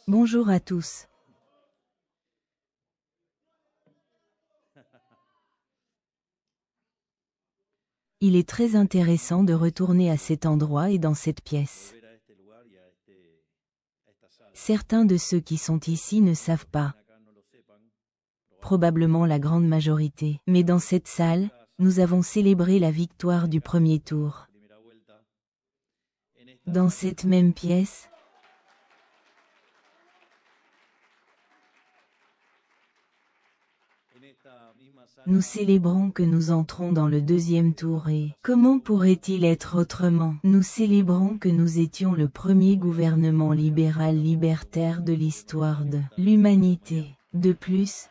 Bonjour à tous. Il est très intéressant de retourner à cet endroit et dans cette pièce. Certains de ceux qui sont ici ne savent pas. Probablement la grande majorité. Mais dans cette salle, nous avons célébré la victoire du premier tour. Dans cette même pièce, nous célébrons que nous entrons dans le deuxième tour et comment pourrait-il être autrement? Nous célébrons que nous étions le premier gouvernement libéral libertaire de l'histoire de l'humanité. De plus,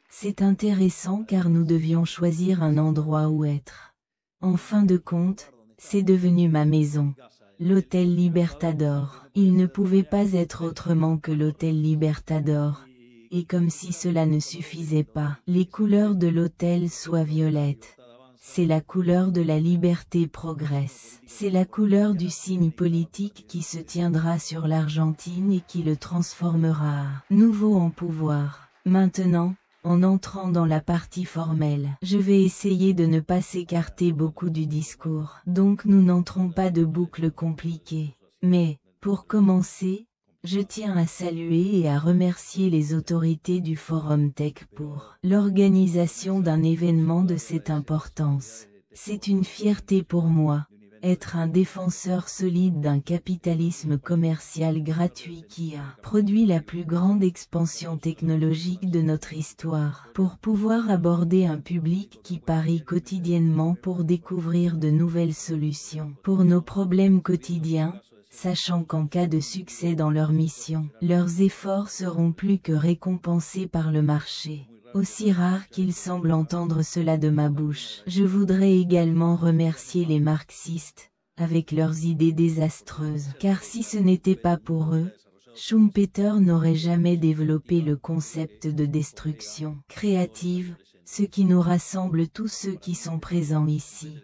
c'est intéressant car nous devions choisir un endroit où être. En fin de compte, c'est devenu ma maison. L'hôtel Libertador. Il ne pouvait pas être autrement que l'hôtel Libertador. Et comme si cela ne suffisait pas, les couleurs de l'hôtel soient violettes. C'est la couleur de la liberté progresse. C'est la couleur du signe politique qui se tiendra sur l'Argentine et qui le transformera à nouveau en pouvoir. Maintenant, en entrant dans la partie formelle, je vais essayer de ne pas s'écarter beaucoup du discours. Donc nous n'entrons pas de boucles compliquées. Mais, pour commencer, je tiens à saluer et à remercier les autorités du Forum Tech pour l'organisation d'un événement de cette importance. C'est une fierté pour moi. Être un défenseur solide d'un capitalisme commercial gratuit qui a produit la plus grande expansion technologique de notre histoire, pour pouvoir aborder un public qui parie quotidiennement pour découvrir de nouvelles solutions pour nos problèmes quotidiens, sachant qu'en cas de succès dans leur mission, leurs efforts seront plus que récompensés par le marché. Aussi rare qu'il semble entendre cela de ma bouche. Je voudrais également remercier les marxistes, avec leurs idées désastreuses. Car si ce n'était pas pour eux, Schumpeter n'aurait jamais développé le concept de destruction créative, ce qui nous rassemble tous ceux qui sont présents ici.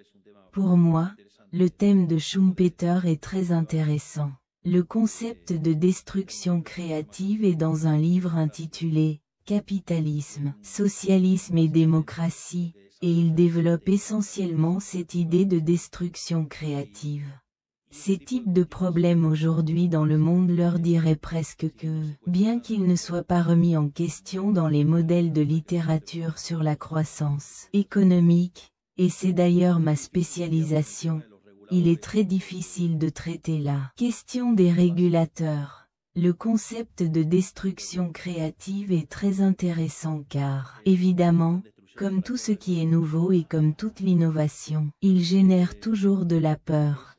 Pour moi, le thème de Schumpeter est très intéressant. Le concept de destruction créative est dans un livre intitulé Capitalisme, socialisme et démocratie, et il développe essentiellement cette idée de destruction créative. Ces types de problèmes aujourd'hui dans le monde leur diraient presque que, bien qu'ils ne soient pas remis en question dans les modèles de littérature sur la croissance économique, et c'est d'ailleurs ma spécialisation, il est très difficile de traiter la question des régulateurs. Le concept de destruction créative est très intéressant car, évidemment, comme tout ce qui est nouveau et comme toute l'innovation, il génère toujours de la peur.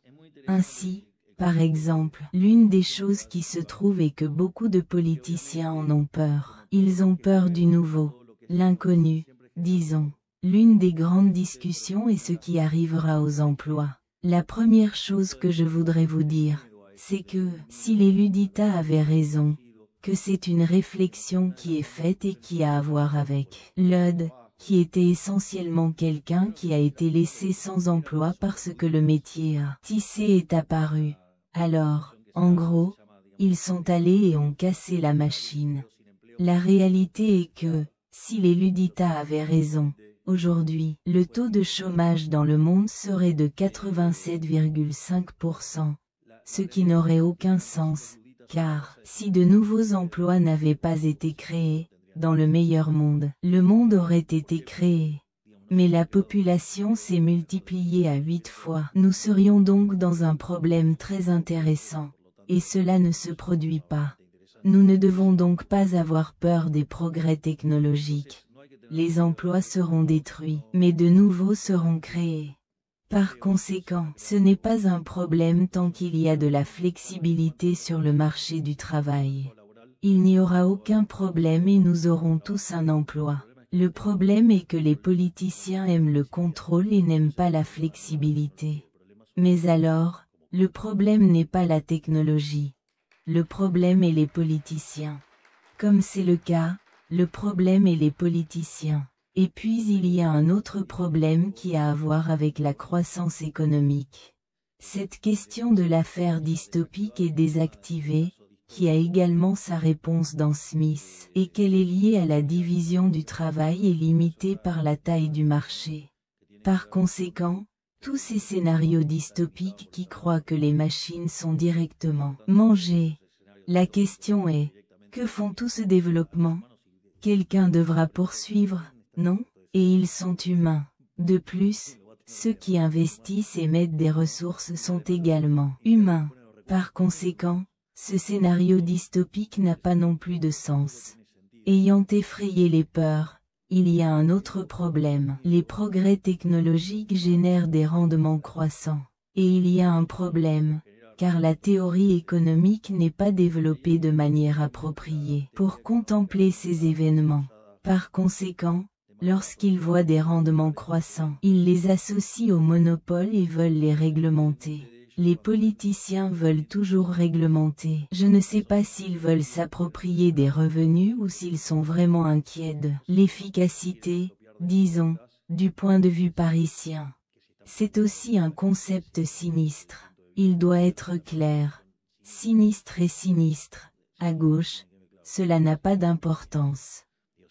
Ainsi, par exemple, l'une des choses qui se trouve est que beaucoup de politiciens en ont peur. Ils ont peur du nouveau, l'inconnu, disons. L'une des grandes discussions est ce qui arrivera aux emplois. La première chose que je voudrais vous dire, c'est que, si les Luditas avaient raison, que c'est une réflexion qui est faite et qui a à voir avec Lud, qui était essentiellement quelqu'un qui a été laissé sans emploi parce que le métier à tisser est apparu. Alors, en gros, ils sont allés et ont cassé la machine. La réalité est que, si les Luditas avaient raison, aujourd'hui, le taux de chômage dans le monde serait de 87,5%. Ce qui n'aurait aucun sens, car, si de nouveaux emplois n'avaient pas été créés, dans le meilleur monde, le monde aurait été créé. Mais la population s'est multipliée à 8 fois. Nous serions donc dans un problème très intéressant. Et cela ne se produit pas. Nous ne devons donc pas avoir peur des progrès technologiques. Les emplois seront détruits, mais de nouveaux seront créés. Par conséquent, ce n'est pas un problème tant qu'il y a de la flexibilité sur le marché du travail. Il n'y aura aucun problème et nous aurons tous un emploi. Le problème est que les politiciens aiment le contrôle et n'aiment pas la flexibilité. Mais alors, le problème n'est pas la technologie. Le problème est les politiciens. Comme c'est le cas, le problème est les politiciens. Et puis il y a un autre problème qui a à voir avec la croissance économique. Cette question de l'affaire dystopique est désactivée, qui a également sa réponse dans Smith, et qu'elle est liée à la division du travail et limitée par la taille du marché. Par conséquent, tous ces scénarios dystopiques qui croient que les machines sont directement mangées. La question est, que font tout ce développement? Quelqu'un devra poursuivre, non? Et ils sont humains. De plus, ceux qui investissent et mettent des ressources sont également humains. Par conséquent, ce scénario dystopique n'a pas non plus de sens. Ayant effrayé les peurs, il y a un autre problème. Les progrès technologiques génèrent des rendements croissants. Et il y a un problème, car la théorie économique n'est pas développée de manière appropriée pour contempler ces événements. Par conséquent, lorsqu'ils voient des rendements croissants, ils les associent au monopole et veulent les réglementer. Les politiciens veulent toujours réglementer. Je ne sais pas s'ils veulent s'approprier des revenus ou s'ils sont vraiment inquiets de l'efficacité, disons, du point de vue parisien. C'est aussi un concept sinistre. Il doit être clair. Sinistre et sinistre, à gauche, cela n'a pas d'importance.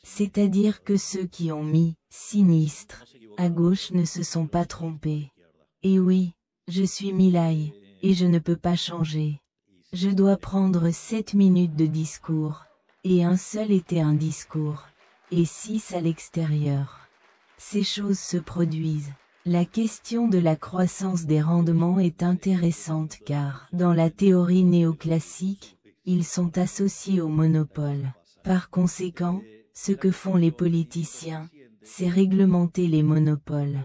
C'est-à-dire que ceux qui ont mis « sinistre » à gauche ne se sont pas trompés. Et oui, je suis Milay, et je ne peux pas changer. Je dois prendre 7 minutes de discours, et un seul était un discours, et 6 à l'extérieur. Ces choses se produisent. La question de la croissance des rendements est intéressante car, dans la théorie néoclassique, ils sont associés au monopole. Par conséquent, ce que font les politiciens, c'est réglementer les monopoles.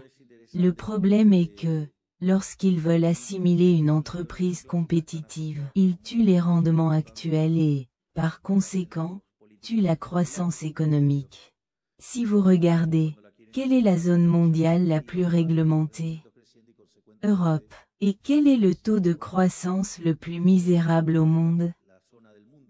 Le problème est que, lorsqu'ils veulent assimiler une entreprise compétitive, ils tuent les rendements actuels et, par conséquent, tuent la croissance économique. Si vous regardez, quelle est la zone mondiale la plus réglementée? Europe. Et quel est le taux de croissance le plus misérable au monde?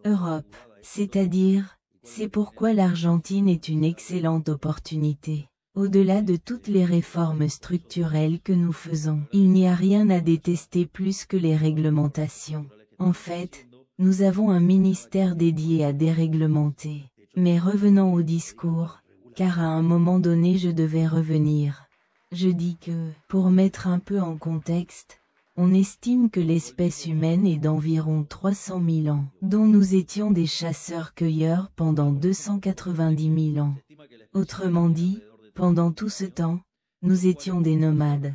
Europe. C'est-à-dire, c'est pourquoi l'Argentine est une excellente opportunité. Au-delà de toutes les réformes structurelles que nous faisons, il n'y a rien à détester plus que les réglementations. En fait, nous avons un ministère dédié à déréglementer. Mais revenons au discours, car à un moment donné je devais revenir. Je dis que, pour mettre un peu en contexte, on estime que l'espèce humaine est d'environ 300 000 ans, dont nous étions des chasseurs-cueilleurs pendant 290 000 ans. Autrement dit, pendant tout ce temps, nous étions des nomades.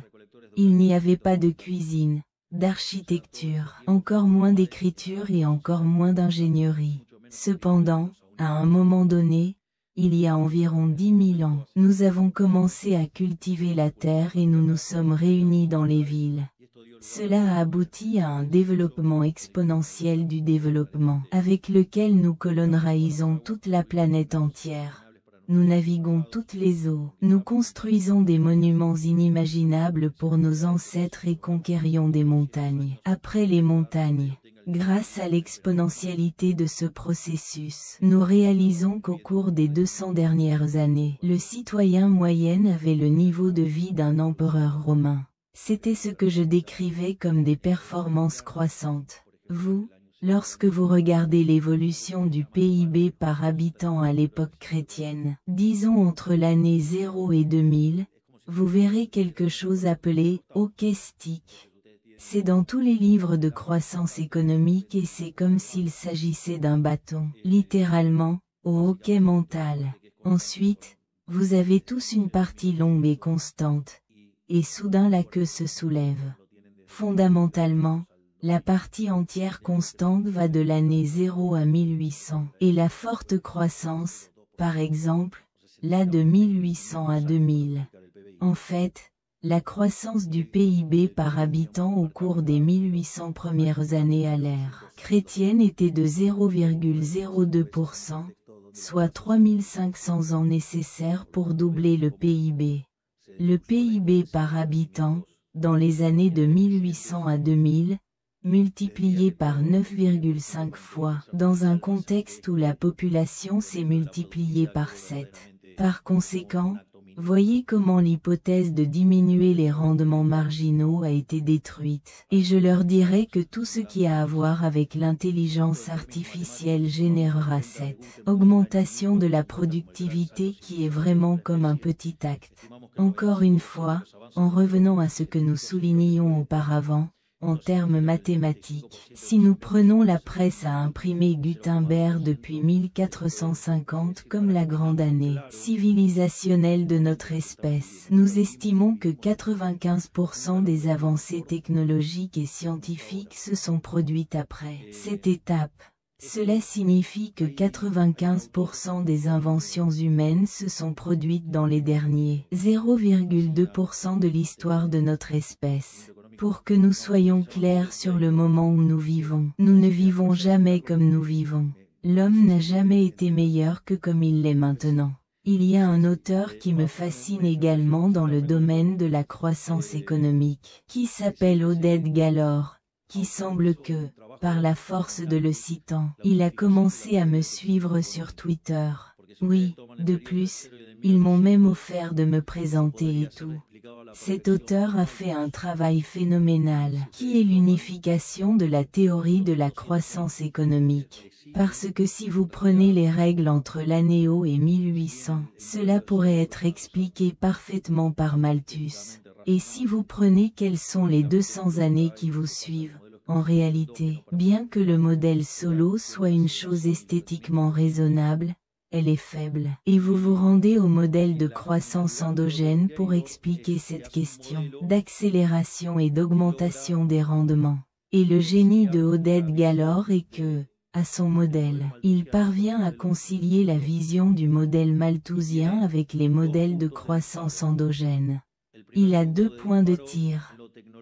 Il n'y avait pas de cuisine, d'architecture, encore moins d'écriture et encore moins d'ingénierie. Cependant, à un moment donné, il y a environ 10 000 ans, nous avons commencé à cultiver la terre et nous nous sommes réunis dans les villes. Cela a abouti à un développement exponentiel du développement, avec lequel nous colonialisons toute la planète entière. Nous naviguons toutes les eaux, nous construisons des monuments inimaginables pour nos ancêtres et conquérions des montagnes. Après les montagnes, grâce à l'exponentialité de ce processus, nous réalisons qu'au cours des 200 dernières années, le citoyen moyen avait le niveau de vie d'un empereur romain. C'était ce que je décrivais comme des performances croissantes. Vous, lorsque vous regardez l'évolution du PIB par habitant à l'époque chrétienne, disons entre l'année 0 et 2000, vous verrez quelque chose appelé « hockey stick ». C'est dans tous les livres de croissance économique et c'est comme s'il s'agissait d'un bâton, littéralement, au hockey mental. Ensuite, vous avez tous une partie longue et constante. Et soudain la queue se soulève. Fondamentalement, la partie entière constante va de l'année 0 à 1800, et la forte croissance, par exemple, là de 1800 à 2000. En fait, la croissance du PIB par habitant au cours des 1800 premières années à l'ère chrétienne était de 0,02%, soit 3500 ans nécessaires pour doubler le PIB. Le PIB par habitant, dans les années de 1800 à 2000, multiplié par 9,5 fois, dans un contexte où la population s'est multipliée par 7. Par conséquent, Voyez comment l'hypothèse de diminuer les rendements marginaux a été détruite. Et je leur dirai que tout ce qui a à voir avec l'intelligence artificielle générera cette augmentation de la productivité qui est vraiment comme un petit acte. Encore une fois, en revenant à ce que nous soulignions auparavant, en termes mathématiques, si nous prenons la presse à imprimer Gutenberg depuis 1450 comme la grande année civilisationnelle de notre espèce, nous estimons que 95% des avancées technologiques et scientifiques se sont produites après cette étape. Cela signifie que 95% des inventions humaines se sont produites dans les derniers 0,2% de l'histoire de notre espèce. Pour que nous soyons clairs sur le moment où nous vivons, nous ne vivons jamais comme nous vivons. L'homme n'a jamais été meilleur que comme il l'est maintenant. Il y a un auteur qui me fascine également dans le domaine de la croissance économique, qui s'appelle Oded Galor, qui semble que, par la force de le citant, il a commencé à me suivre sur Twitter. Oui, de plus, ils m'ont même offert de me présenter et tout. Cet auteur a fait un travail phénoménal, qui est l'unification de la théorie de la croissance économique. Parce que si vous prenez les règles entre l'annéau et 1800, cela pourrait être expliqué parfaitement par Malthus. Et si vous prenez quelles sont les 200 années qui vous suivent, en réalité, bien que le modèle solo soit une chose esthétiquement raisonnable, elle est faible. Et vous vous rendez au modèle de croissance endogène pour expliquer cette question d'accélération et d'augmentation des rendements. Et le génie de Oded Galor est que, à son modèle, il parvient à concilier la vision du modèle malthusien avec les modèles de croissance endogène. Il a deux points de tir.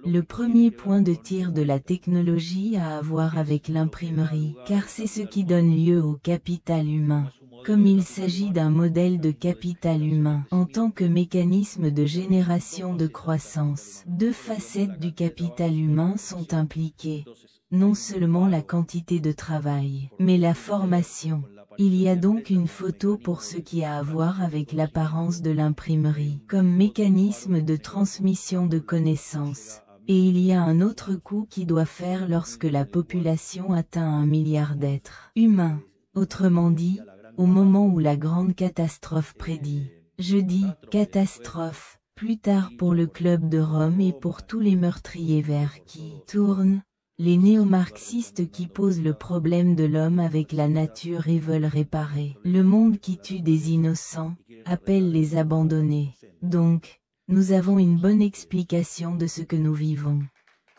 Le premier point de tir de la technologie a à voir avec l'imprimerie, car c'est ce qui donne lieu au capital humain. Comme il s'agit d'un modèle de capital humain, en tant que mécanisme de génération de croissance, deux facettes du capital humain sont impliquées. Non seulement la quantité de travail, mais la formation. Il y a donc une photo pour ce qui a à voir avec l'apparence de l'imprimerie, comme mécanisme de transmission de connaissances. Et il y a un autre coup qui doit faire lorsque la population atteint 1 milliard d'êtres humains. Autrement dit, au moment où la grande catastrophe prédit. Je dis « catastrophe », plus tard pour le Club de Rome et pour tous les meurtriers verts qui tournent, les néo-marxistes qui posent le problème de l'homme avec la nature et veulent réparer le monde qui tue des innocents, appellent les abandonnés. Donc, nous avons une bonne explication de ce que nous vivons.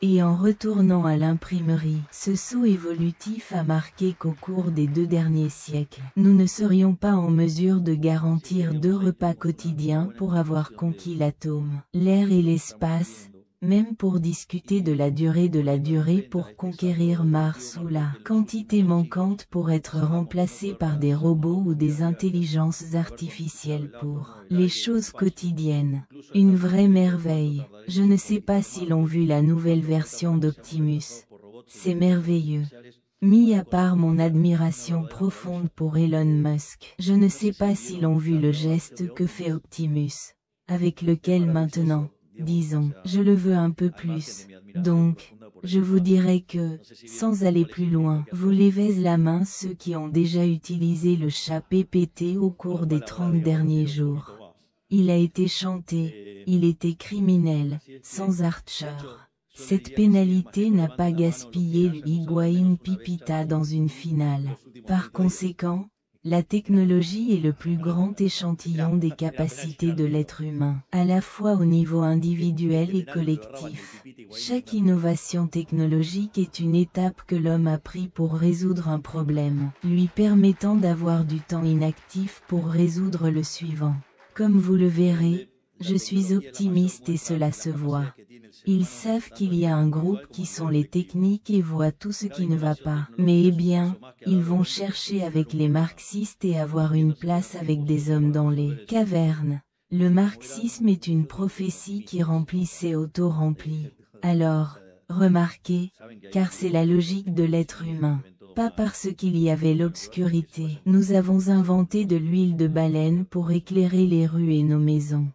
Et en retournant à l'imprimerie, ce saut évolutif a marqué qu'au cours des 2 derniers siècles, nous ne serions pas en mesure de garantir 2 repas quotidiens pour avoir conquis l'atome, l'air et l'espace, même pour discuter de la durée pour conquérir Mars ou la quantité manquante pour être remplacée par des robots ou des intelligences artificielles pour les choses quotidiennes. Une vraie merveille. Je ne sais pas si l'on vu la nouvelle version d'Optimus. C'est merveilleux. Mis à part mon admiration profonde pour Elon Musk, je ne sais pas si l'on vu le geste que fait Optimus, avec lequel maintenant, disons, je le veux un peu plus. Donc, je vous dirais que, sans aller plus loin, vous levez la main ceux qui ont déjà utilisé le chat PPT au cours des 30 derniers jours. Il a été chanté, il était criminel, sans Archer. Cette pénalité n'a pas gaspillé l'Higuaín Pipita dans une finale. Par conséquent, la technologie est le plus grand échantillon des capacités de l'être humain, à la fois au niveau individuel et collectif. Chaque innovation technologique est une étape que l'homme a pris pour résoudre un problème, lui permettant d'avoir du temps inactif pour résoudre le suivant. Comme vous le verrez, je suis optimiste et cela se voit. Ils savent qu'il y a un groupe qui sont les techniques et voient tout ce qui ne va pas. Mais eh bien, ils vont chercher avec les marxistes et avoir une place avec des hommes dans les cavernes. Le marxisme est une prophétie qui remplit s'est auto-remplie. Alors, remarquez, car c'est la logique de l'être humain. pas parce qu'il y avait l'obscurité. Nous avons inventé de l'huile de baleine pour éclairer les rues et nos maisons.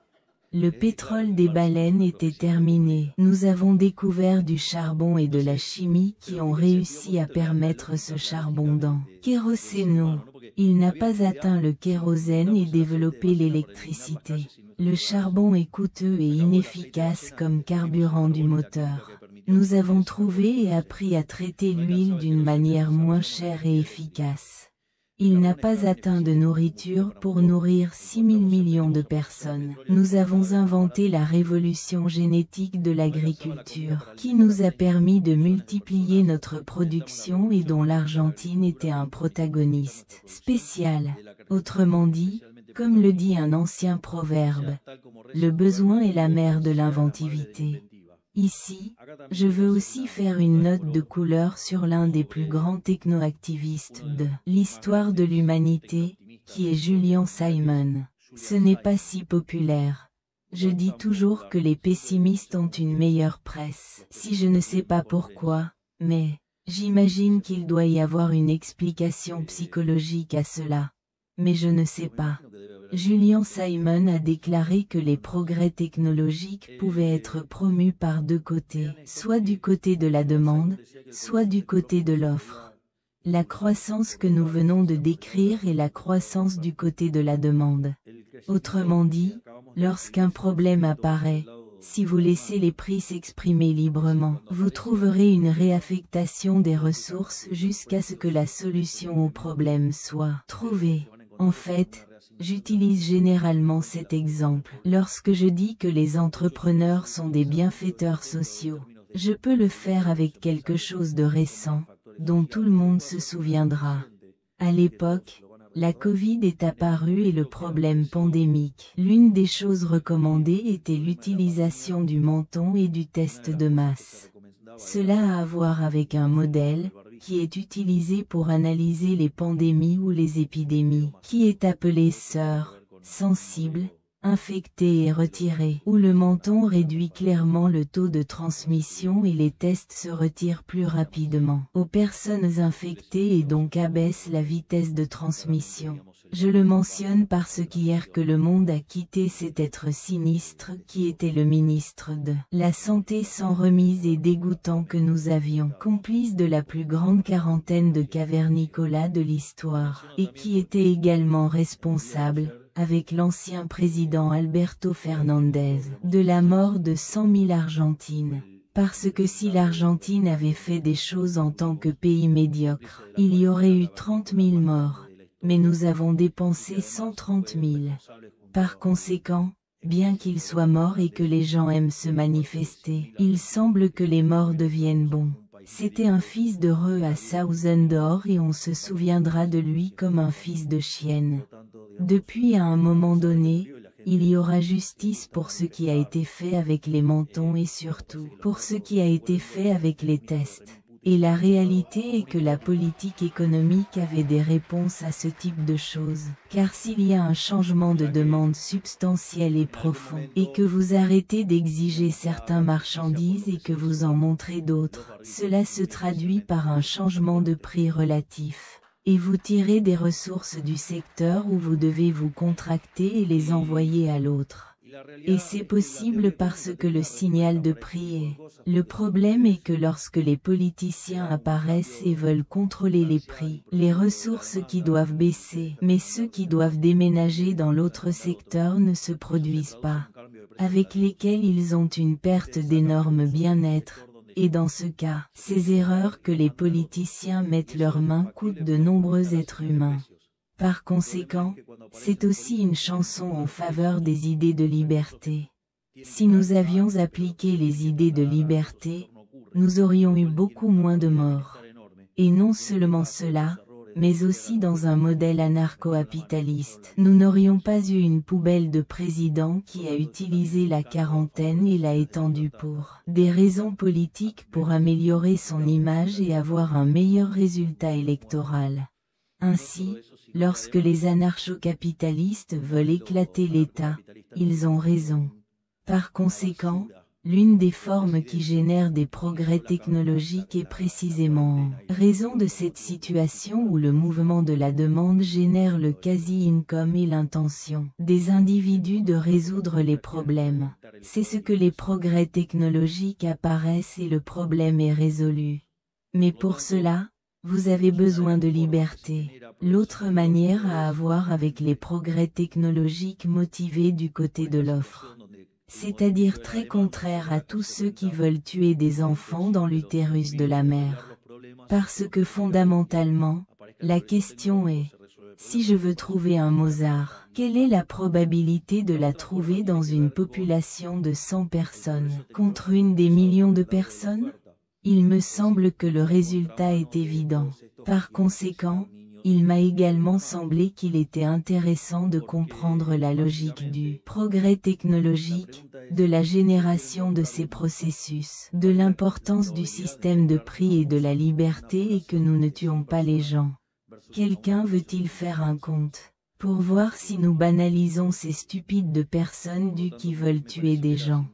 Le pétrole des baleines était terminé. Nous avons découvert du charbon et de la chimie qui ont réussi à permettre ce charbon dans Kéroseno. Il n'a pas atteint le kérosène et développé l'électricité. Le charbon est coûteux et inefficace comme carburant du moteur. Nous avons trouvé et appris à traiter l'huile d'une manière moins chère et efficace. Il n'a pas atteint de nourriture pour nourrir 6 000 millions de personnes. Nous avons inventé la révolution génétique de l'agriculture, qui nous a permis de multiplier notre production et dont l'Argentine était un protagoniste spécial. Autrement dit, comme le dit un ancien proverbe, le besoin est la mère de l'inventivité. Ici, je veux aussi faire une note de couleur sur l'un des plus grands technoactivistes de l'histoire de l'humanité, qui est Julian Simon. Ce n'est pas si populaire. Je dis toujours que les pessimistes ont une meilleure presse. Si je ne sais pas pourquoi, mais j'imagine qu'il doit y avoir une explication psychologique à cela. Mais je ne sais pas. Julian Simon a déclaré que les progrès technologiques pouvaient être promus par deux côtés, soit du côté de la demande, soit du côté de l'offre. La croissance que nous venons de décrire est la croissance du côté de la demande. Autrement dit, lorsqu'un problème apparaît, si vous laissez les prix s'exprimer librement, vous trouverez une réaffectation des ressources jusqu'à ce que la solution au problème soit trouvée. En fait, j'utilise généralement cet exemple. Lorsque je dis que les entrepreneurs sont des bienfaiteurs sociaux, je peux le faire avec quelque chose de récent, dont tout le monde se souviendra. À l'époque, la Covid est apparue et le problème pandémique. L'une des choses recommandées était l'utilisation du menton et du test de masse. Cela a à voir avec un modèle, qui est utilisé pour analyser les pandémies ou les épidémies, qui est appelé SIR, sensible, infecté et retiré, où le menton réduit clairement le taux de transmission et les tests se retirent plus rapidement aux personnes infectées et donc abaissent la vitesse de transmission. Je le mentionne parce qu'hier que le monde a quitté cet être sinistre qui était le ministre de la Santé sans remise et dégoûtant que nous avions, complice de la plus grande quarantaine de cavernicolas de l'histoire, et qui était également responsable, avec l'ancien président Alberto Fernandez, de la mort de 100 000 Argentines. Parce que si l'Argentine avait fait des choses en tant que pays médiocre, il y aurait eu 30 000 morts. Mais nous avons dépensé 130 000. Par conséquent, bien qu'ils soient morts et que les gens aiment se manifester, il semble que les morts deviennent bons. C'était un fils de Reux à Southend et on se souviendra de lui comme un fils de chienne. Depuis à un moment donné, il y aura justice pour ce qui a été fait avec les mentons et surtout pour ce qui a été fait avec les tests. Et la réalité est que la politique économique avait des réponses à ce type de choses. Car s'il y a un changement de demande substantiel et profond, et que vous arrêtez d'exiger certaines marchandises et que vous en montrez d'autres, cela se traduit par un changement de prix relatif. Et vous tirez des ressources du secteur où vous devez vous contracter et les envoyer à l'autre. Et c'est possible parce que le signal de prix est. Le problème est que lorsque les politiciens apparaissent et veulent contrôler les prix, les ressources qui doivent baisser, mais ceux qui doivent déménager dans l'autre secteur ne se produisent pas, avec lesquels ils ont une perte d'énorme bien-être. Et dans ce cas, ces erreurs que les politiciens mettent leurs mains coûtent de nombreux êtres humains. Par conséquent, c'est aussi une chanson en faveur des idées de liberté. Si nous avions appliqué les idées de liberté, nous aurions eu beaucoup moins de morts. Et non seulement cela, mais aussi dans un modèle anarcho-capitaliste. Nous n'aurions pas eu une poubelle de président qui a utilisé la quarantaine et l'a étendue pour des raisons politiques pour améliorer son image et avoir un meilleur résultat électoral. Ainsi, lorsque les anarcho-capitalistes veulent éclater l'État, ils ont raison. Par conséquent, L'une des formes qui génèrent des progrès technologiques est précisément en raison de cette situation où le mouvement de la demande génère le quasi-income et l'intention des individus de résoudre les problèmes. C'est ce que les progrès technologiques apparaissent et le problème est résolu. Mais pour cela, vous avez besoin de liberté. L'autre manière à avoir avec les progrès technologiques motivés du côté de l'offre, c'est-à-dire très contraire à tous ceux qui veulent tuer des enfants dans l'utérus de la mère. Parce que fondamentalement, la question est, si je veux trouver un Mozart, quelle est la probabilité de la trouver dans une population de 100 personnes, contre une des millions de personnes? Il me semble que le résultat est évident. Par conséquent, il m'a également semblé qu'il était intéressant de comprendre la logique du progrès technologique, de la génération de ces processus, de l'importance du système de prix et de la liberté et que nous ne tuons pas les gens. Quelqu'un veut-il faire un compte pour voir si nous banalisons ces stupides de personnes qui veulent tuer des gens?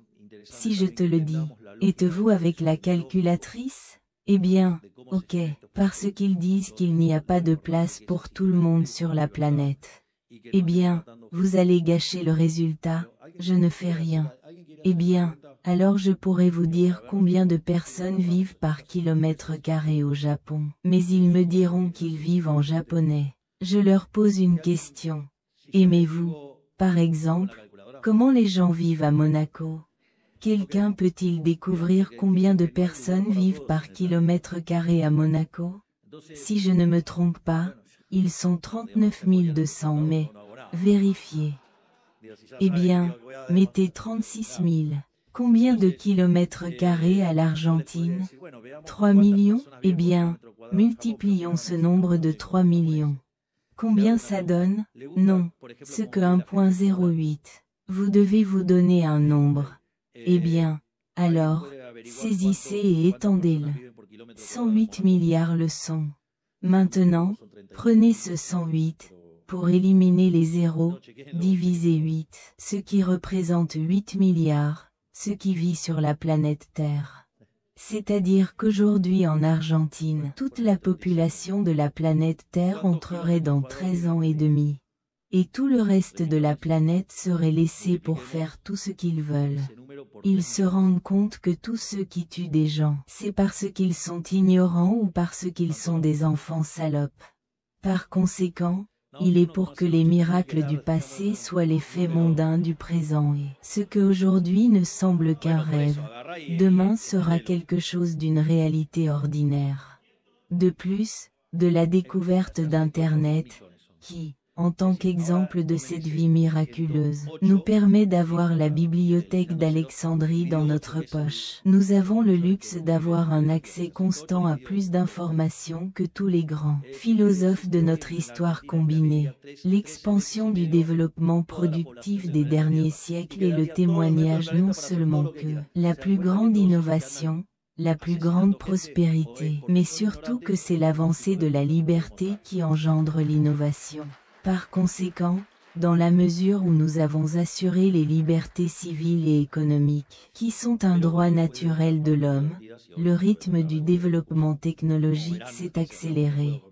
Si je te le dis, êtes-vous avec la calculatrice? Eh bien, ok, parce qu'ils disent qu'il n'y a pas de place pour tout le monde sur la planète. Eh bien, vous allez gâcher le résultat, je ne fais rien. Eh bien, alors je pourrais vous dire combien de personnes vivent par kilomètre carré au Japon. Mais ils me diront qu'ils vivent en japonais. Je leur pose une question. Aimez-vous, par exemple, comment les gens vivent à Monaco? Quelqu'un peut-il découvrir combien de personnes vivent par kilomètre carré à Monaco? Si je ne me trompe pas, ils sont 39 200 mais, vérifiez. Eh bien, mettez 36 000. Combien de kilomètres carrés à l'Argentine? 3 millions? Eh bien, multiplions ce nombre de 3 millions. Combien ça donne? Non, ce que 1,08. Vous devez vous donner un nombre. Eh bien, alors, saisissez et étendez-le. 108 milliards le sont. Maintenant, prenez ce 108, pour éliminer les zéros, divisez 8, ce qui représente 8 milliards, ce qui vit sur la planète Terre. C'est-à-dire qu'aujourd'hui en Argentine, toute la population de la planète Terre entrerait dans 13 ans et demi. Et tout le reste de la planète serait laissé pour faire tout ce qu'ils veulent. Ils se rendent compte que tous ceux qui tuent des gens, c'est parce qu'ils sont ignorants ou parce qu'ils sont des enfants salopes. Par conséquent, il est pour que les miracles du passé soient les faits mondains du présent et ce que aujourd'hui ne semble qu'un rêve, demain sera quelque chose d'une réalité ordinaire. De plus, de la découverte d'Internet, qui, en tant qu'exemple de cette vie miraculeuse, nous permet d'avoir la bibliothèque d'Alexandrie dans notre poche. Nous avons le luxe d'avoir un accès constant à plus d'informations que tous les grands philosophes de notre histoire combinée. L'expansion du développement productif des derniers siècles est le témoignage non seulement que la plus grande innovation, la plus grande prospérité, mais surtout que c'est l'avancée de la liberté qui engendre l'innovation. Par conséquent, dans la mesure où nous avons assuré les libertés civiles et économiques, qui sont un droit naturel de l'homme, le rythme du développement technologique s'est accéléré.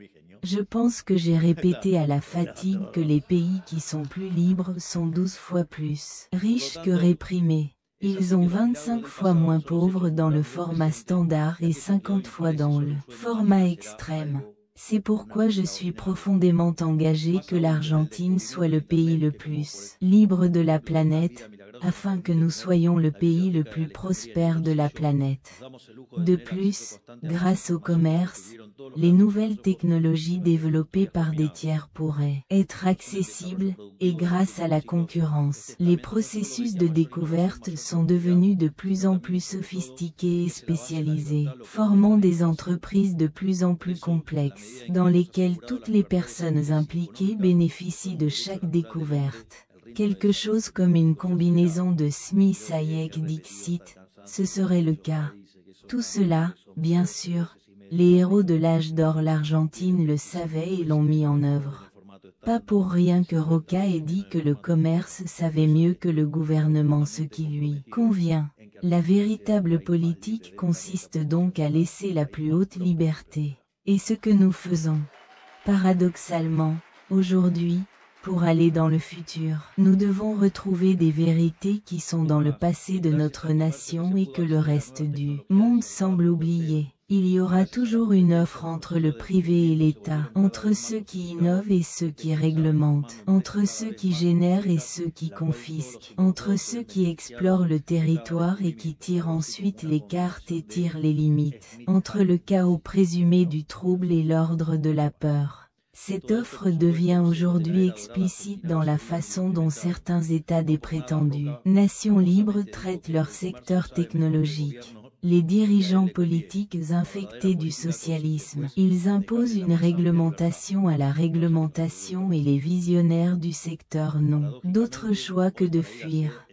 Je pense que j'ai répété à la fatigue que les pays qui sont plus libres sont 12 fois plus riches que réprimés. Ils ont 25 fois moins pauvres dans le format standard et 50 fois dans le format extrême. C'est pourquoi je suis profondément engagé que l'Argentine soit le pays le plus libre de la planète, afin que nous soyons le pays le plus prospère de la planète. De plus, grâce au commerce, les nouvelles technologies développées par des tiers pourraient être accessibles, et grâce à la concurrence, les processus de découverte sont devenus de plus en plus sophistiqués et spécialisés, formant des entreprises de plus en plus complexes, dans lesquelles toutes les personnes impliquées bénéficient de chaque découverte. Quelque chose comme une combinaison de Smith-Hayek-Dixit, ce serait le cas. Tout cela, bien sûr, les héros de l'âge d'or l'Argentine le savaient et l'ont mis en œuvre. Pas pour rien que Roca ait dit que le commerce savait mieux que le gouvernement ce qui lui convient. La véritable politique consiste donc à laisser la plus haute liberté. Et ce que nous faisons. Paradoxalement, aujourd'hui, pour aller dans le futur, nous devons retrouver des vérités qui sont dans le passé de notre nation et que le reste du monde semble oublier. Il y aura toujours une offre entre le privé et l'État, entre ceux qui innovent et ceux qui réglementent, entre ceux qui génèrent et ceux qui confisquent, entre ceux qui explorent le territoire et qui tirent ensuite les cartes et tirent les limites, entre le chaos présumé du trouble et l'ordre de la peur. Cette offre devient aujourd'hui explicite dans la façon dont certains États des prétendues nations libres traitent leur secteur technologique. Les dirigeants politiques infectés du socialisme, ils imposent une réglementation à la réglementation et les visionnaires du secteur n'ont d'autre choix que de fuir.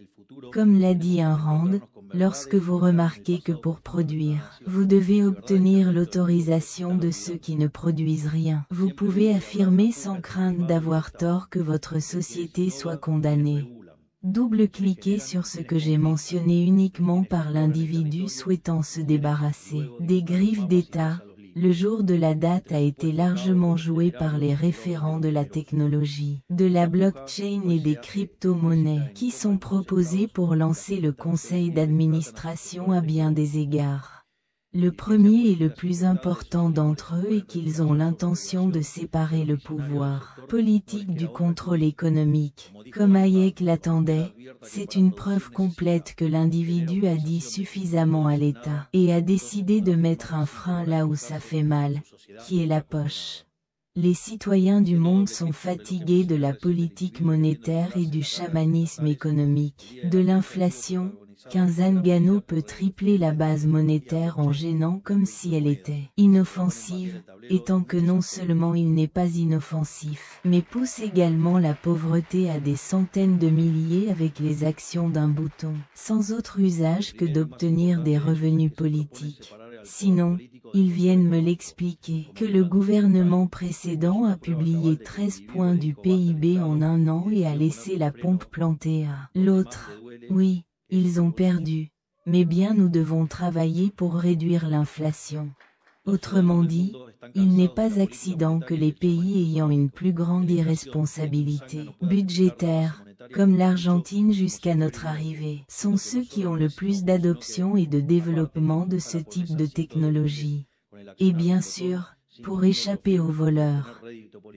Comme l'a dit un Rand, lorsque vous remarquez que pour produire, vous devez obtenir l'autorisation de ceux qui ne produisent rien, vous pouvez affirmer sans crainte d'avoir tort que votre société soit condamnée. Double-cliquez sur ce que j'ai mentionné uniquement par l'individu souhaitant se débarrasser des griffes d'État. Le jour de la date a été largement joué par les référents de la technologie, de la blockchain et des crypto-monnaies, qui sont proposés pour lancer le conseil d'administration à bien des égards. Le premier et le plus important d'entre eux est qu'ils ont l'intention de séparer le pouvoir politique du contrôle économique. Comme Hayek l'attendait, c'est une preuve complète que l'individu a dit suffisamment à l'État et a décidé de mettre un frein là où ça fait mal, qui est la poche. Les citoyens du monde sont fatigués de la politique monétaire et du chamanisme économique, de l'inflation, qu'un Zangano peut tripler la base monétaire en gênant comme si elle était inoffensive, étant que non seulement il n'est pas inoffensif, mais pousse également la pauvreté à des centaines de milliers avec les actions d'un bouton, sans autre usage que d'obtenir des revenus politiques. Sinon, ils viennent me l'expliquer, que le gouvernement précédent a publié 13 points du PIB en un an et a laissé la pompe plantée à l'autre. Oui, ils ont perdu. Mais bien nous devons travailler pour réduire l'inflation. Autrement dit, il n'est pas accident que les pays ayant une plus grande irresponsabilité budgétaire, comme l'Argentine jusqu'à notre arrivée, sont ceux qui ont le plus d'adoption et de développement de ce type de technologie. Et bien sûr, pour échapper aux voleurs,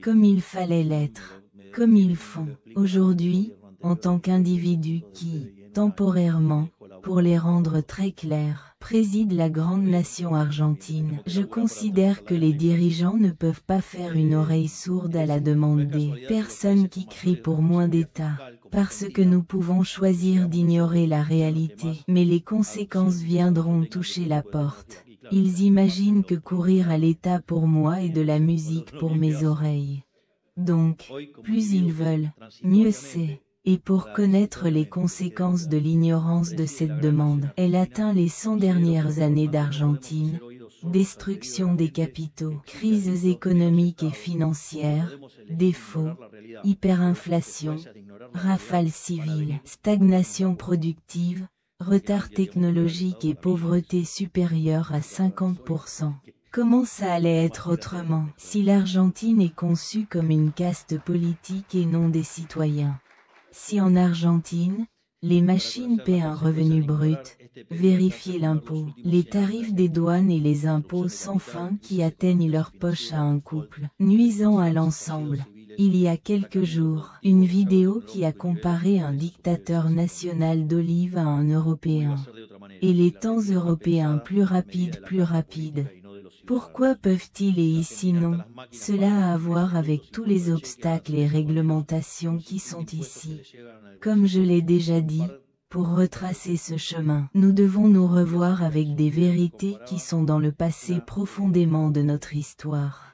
comme il fallait l'être, comme ils font aujourd'hui, en tant qu'individus qui, temporairement, pour les rendre très clairs, préside la grande nation argentine. Je considère que les dirigeants ne peuvent pas faire une oreille sourde à la demande des personnes qui crient pour moins d'État, parce que nous pouvons choisir d'ignorer la réalité, mais les conséquences viendront toucher la porte. Ils imaginent que courir à l'État pour moi est de la musique pour mes oreilles. Donc, plus ils veulent, mieux c'est. Et pour connaître les conséquences de l'ignorance de cette demande, elle atteint les 100 dernières années d'Argentine. Destruction des capitaux, crises économiques et financières, défauts, hyperinflation, rafales civiles, stagnation productive, retard technologique et pauvreté supérieure à 50%. Comment ça allait être autrement si l'Argentine est conçue comme une caste politique et non des citoyens? Si en Argentine, les machines paient un revenu brut, vérifiez l'impôt, les tarifs des douanes et les impôts sans fin qui atteignent leur poche à un couple, nuisant à l'ensemble. Il y a quelques jours, une vidéo qui a comparé un dictateur national d'olive à un Européen. Et les temps européens plus rapides. Pourquoi peuvent-ils et ici non? Cela a à voir avec tous les obstacles et réglementations qui sont ici. Comme je l'ai déjà dit, pour retracer ce chemin, nous devons nous revoir avec des vérités qui sont dans le passé profondément de notre histoire.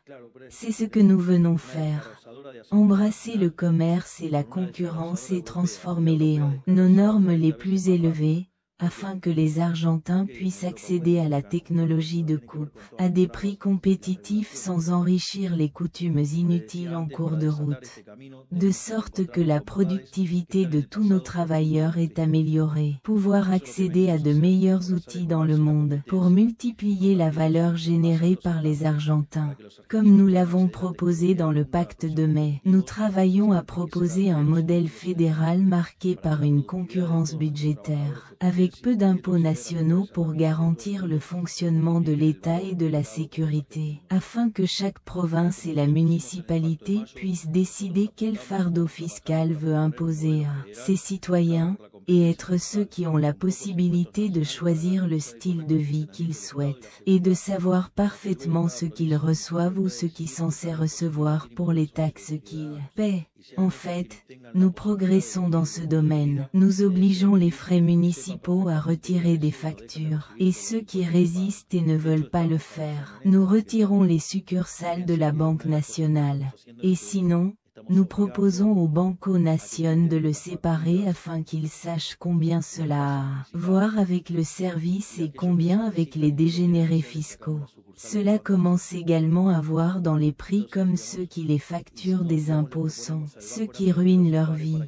C'est ce que nous venons faire. Embrasser le commerce et la concurrence et transformer nos normes les plus élevées, afin que les Argentins puissent accéder à la technologie de coupe, à des prix compétitifs sans enrichir les coutumes inutiles en cours de route. De sorte que la productivité de tous nos travailleurs est améliorée. Pouvoir accéder à de meilleurs outils dans le monde pour multiplier la valeur générée par les Argentins. Comme nous l'avons proposé dans le pacte de mai, nous travaillons à proposer un modèle fédéral marqué par une concurrence budgétaire, avec peu d'impôts nationaux pour garantir le fonctionnement de l'État et de la sécurité, afin que chaque province et la municipalité puissent décider quel fardeau fiscal veut imposer à ses citoyens, et être ceux qui ont la possibilité de choisir le style de vie qu'ils souhaitent, et de savoir parfaitement ce qu'ils reçoivent ou ce qu'ils sont censés recevoir pour les taxes qu'ils paient. En fait, nous progressons dans ce domaine. Nous obligeons les frais municipaux à retirer des factures, et ceux qui résistent et ne veulent pas le faire, nous retirons les succursales de la Banque nationale. Et sinon, nous proposons au Banco Nación de le séparer afin qu'ils sachent combien cela a à voir avec le service et combien avec les dégénérés fiscaux. Cela commence également à voir dans les prix comme ceux qui les facturent des impôts sont ceux qui ruinent leur vie.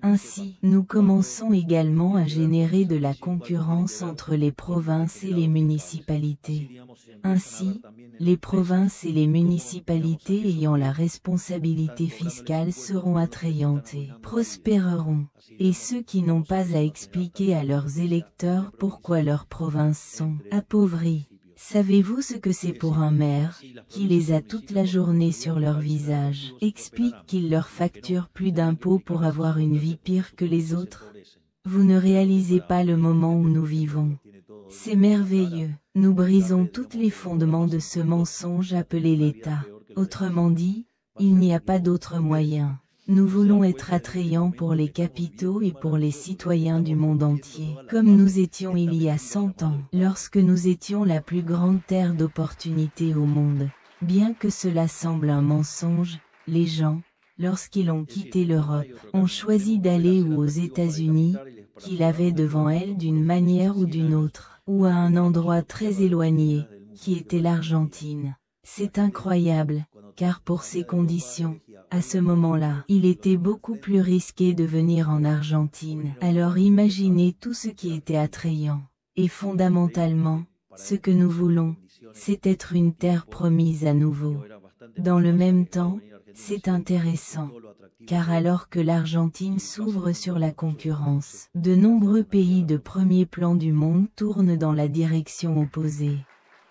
Ainsi, nous commençons également à générer de la concurrence entre les provinces et les municipalités. Ainsi, les provinces et les municipalités ayant la responsabilité fiscale seront attrayantes et prospéreront. Et ceux qui n'ont pas à expliquer à leurs électeurs pourquoi leurs provinces sont appauvries. Savez-vous ce que c'est pour un maire, qui les a toute la journée sur leur visage, explique qu'il leur facture plus d'impôts pour avoir une vie pire que les autres? Vous ne réalisez pas le moment où nous vivons. C'est merveilleux. Nous brisons tous les fondements de ce mensonge appelé l'État. Autrement dit, il n'y a pas d'autre moyen. Nous voulons être attrayants pour les capitaux et pour les citoyens du monde entier, comme nous étions il y a 100 ans, lorsque nous étions la plus grande terre d'opportunités au monde. Bien que cela semble un mensonge, les gens, lorsqu'ils ont quitté l'Europe, ont choisi d'aller ou aux États-Unis, qu'ils avaient devant elles d'une manière ou d'une autre, ou à un endroit très éloigné, qui était l'Argentine. C'est incroyable, car pour ces conditions, à ce moment-là, il était beaucoup plus risqué de venir en Argentine. Alors imaginez tout ce qui était attrayant. Et fondamentalement, ce que nous voulons, c'est être une terre promise à nouveau. Dans le même temps, c'est intéressant, car alors que l'Argentine s'ouvre sur la concurrence, de nombreux pays de premier plan du monde tournent dans la direction opposée.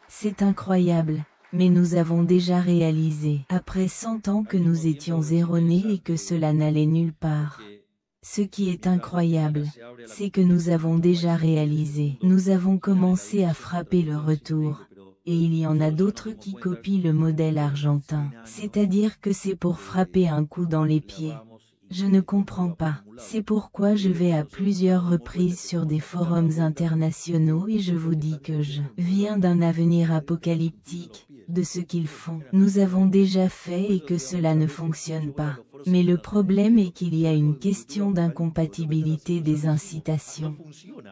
C'est incroyable. Mais nous avons déjà réalisé, après 100 ans que nous étions erronés et que cela n'allait nulle part. Ce qui est incroyable, c'est que nous avons déjà réalisé. Nous avons commencé à frapper le retour. Et il y en a d'autres qui copient le modèle argentin. C'est-à-dire que c'est pour frapper un coup dans les pieds. Je ne comprends pas. C'est pourquoi je vais à plusieurs reprises sur des forums internationaux et je vous dis que je viens d'un avenir apocalyptique, de ce qu'ils font. Nous avons déjà fait et que cela ne fonctionne pas. Mais le problème est qu'il y a une question d'incompatibilité des incitations.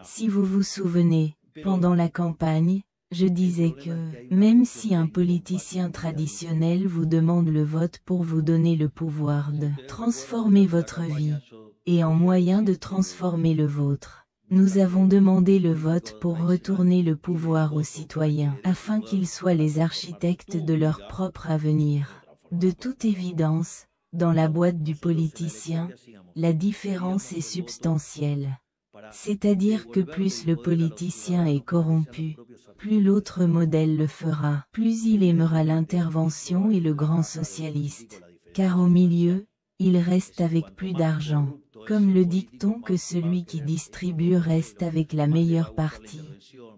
Si vous vous souvenez, pendant la campagne, je disais que, même si un politicien traditionnel vous demande le vote pour vous donner le pouvoir de transformer votre vie, et en moyen de transformer le vôtre, nous avons demandé le vote pour retourner le pouvoir aux citoyens, afin qu'ils soient les architectes de leur propre avenir. De toute évidence, dans la boîte du politicien, la différence est substantielle. C'est-à-dire que plus le politicien est corrompu, plus l'autre modèle le fera, plus il aimera l'intervention et le grand socialiste. Car au milieu, il reste avec plus d'argent. Comme le dicton que celui qui distribue reste avec la meilleure partie.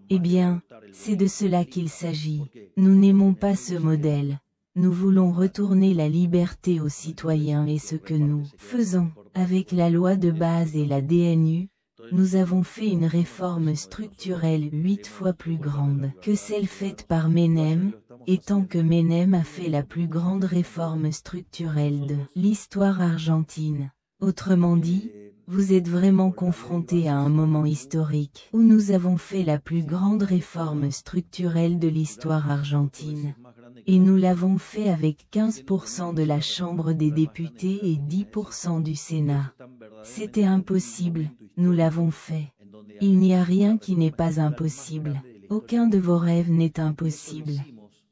Eh bien, c'est de cela qu'il s'agit. Nous n'aimons pas ce modèle. Nous voulons retourner la liberté aux citoyens et ce que nous faisons, avec la loi de base et la DNU, nous avons fait une réforme structurelle 8 fois plus grande que celle faite par Menem, étant que Menem a fait la plus grande réforme structurelle de l'histoire argentine. Autrement dit, Vous êtes vraiment confrontés à un moment historique où nous avons fait la plus grande réforme structurelle de l'histoire argentine. Et nous l'avons fait avec 15% de la Chambre des députés et 10% du Sénat. C'était impossible, nous l'avons fait. Il n'y a rien qui n'est pas impossible. Aucun de vos rêves n'est impossible.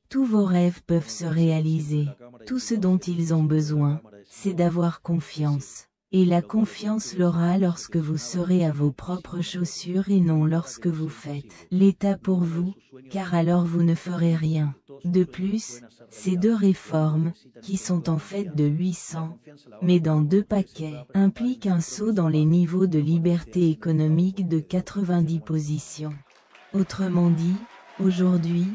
Tous vos rêves peuvent se réaliser. Tout ce dont ils ont besoin, c'est d'avoir confiance. Et la confiance l'aura lorsque vous serez à vos propres chaussures et non lorsque vous faites l'État pour vous, car alors vous ne ferez rien. De plus, ces deux réformes, qui sont en fait de 800, mais dans deux paquets, impliquent un saut dans les niveaux de liberté économique de 90 positions. Autrement dit, aujourd'hui,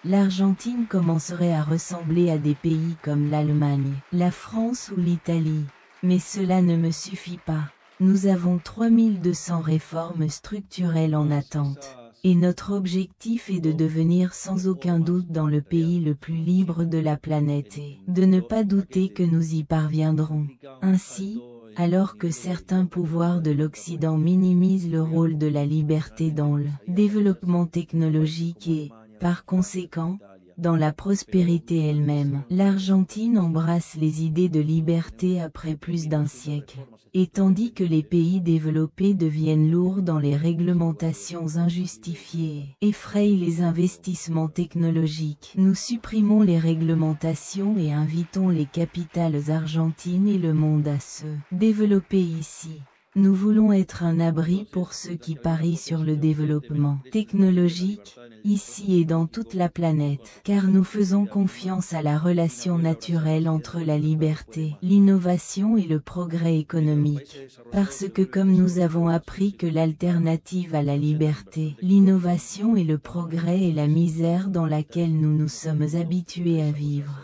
l'Argentine commencerait à ressembler à des pays comme l'Allemagne, la France ou l'Italie. Mais cela ne me suffit pas. Nous avons 3200 réformes structurelles en attente. Et notre objectif est de devenir sans aucun doute dans le pays le plus libre de la planète et de ne pas douter que nous y parviendrons. Ainsi, alors que certains pouvoirs de l'Occident minimisent le rôle de la liberté dans le développement technologique et, par conséquent, dans la prospérité elle-même, l'Argentine embrasse les idées de liberté après plus d'un siècle. Et tandis que les pays développés deviennent lourds dans les réglementations injustifiées et effrayent les investissements technologiques, nous supprimons les réglementations et invitons les capitales argentines et le monde à se développer ici. Nous voulons être un abri pour ceux qui parient sur le développement technologique, ici et dans toute la planète, car nous faisons confiance à la relation naturelle entre la liberté, l'innovation et le progrès économique. Parce que comme nous avons appris que l'alternative à la liberté, l'innovation et le progrès est la misère dans laquelle nous nous sommes habitués à vivre.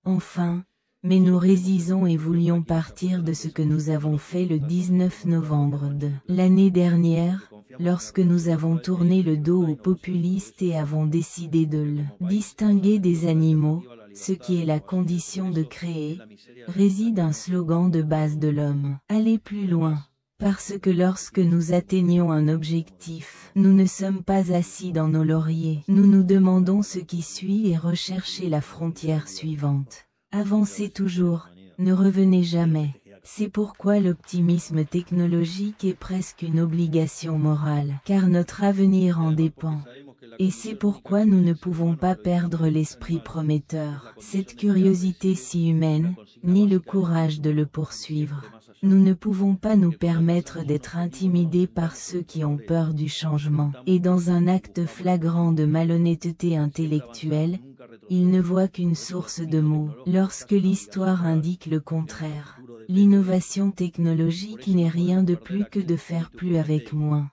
Enfin, mais nous résisons et voulions partir de ce que nous avons fait le 19 novembre de l'année dernière, lorsque nous avons tourné le dos aux populistes et avons décidé de le distinguer des animaux, ce qui est la condition de créer, réside un slogan de base de l'homme. Aller plus loin. Parce que lorsque nous atteignons un objectif, nous ne sommes pas assis dans nos lauriers. Nous nous demandons ce qui suit et rechercher la frontière suivante. Avancez toujours, ne revenez jamais. C'est pourquoi l'optimisme technologique est presque une obligation morale, car notre avenir en dépend. Et c'est pourquoi nous ne pouvons pas perdre l'esprit prometteur, cette curiosité si humaine, ni le courage de le poursuivre. Nous ne pouvons pas nous permettre d'être intimidés par ceux qui ont peur du changement. Et dans un acte flagrant de malhonnêteté intellectuelle, ils ne voient qu'une source de maux, lorsque l'histoire indique le contraire. L'innovation technologique n'est rien de plus que de faire plus avec moins.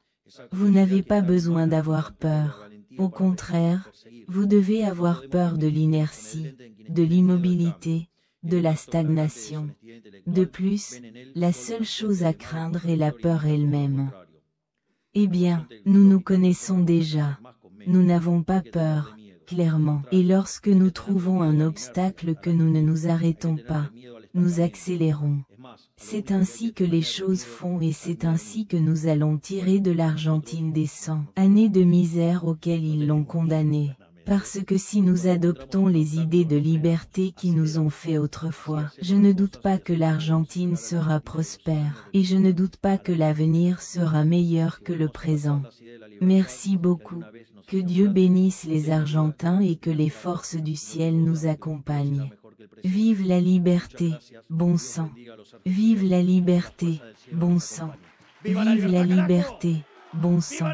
Vous n'avez pas besoin d'avoir peur. Au contraire, vous devez avoir peur de l'inertie, de l'immobilité, de la stagnation. De plus, la seule chose à craindre est la peur elle-même. Eh bien, nous nous connaissons déjà. Nous n'avons pas peur, clairement. Et lorsque nous trouvons un obstacle que nous ne nous arrêtons pas, nous accélérons. C'est ainsi que les choses font et c'est ainsi que nous allons tirer de l'Argentine des 100 années de misère auxquelles ils l'ont condamnée. Parce que si nous adoptons les idées de liberté qui nous ont fait autrefois, je ne doute pas que l'Argentine sera prospère, et je ne doute pas que l'avenir sera meilleur que le présent. Merci beaucoup. Que Dieu bénisse les Argentins et que les forces du ciel nous accompagnent. Vive la liberté, bon sang. Vive la liberté, bon sang. Vive la liberté, bon sang.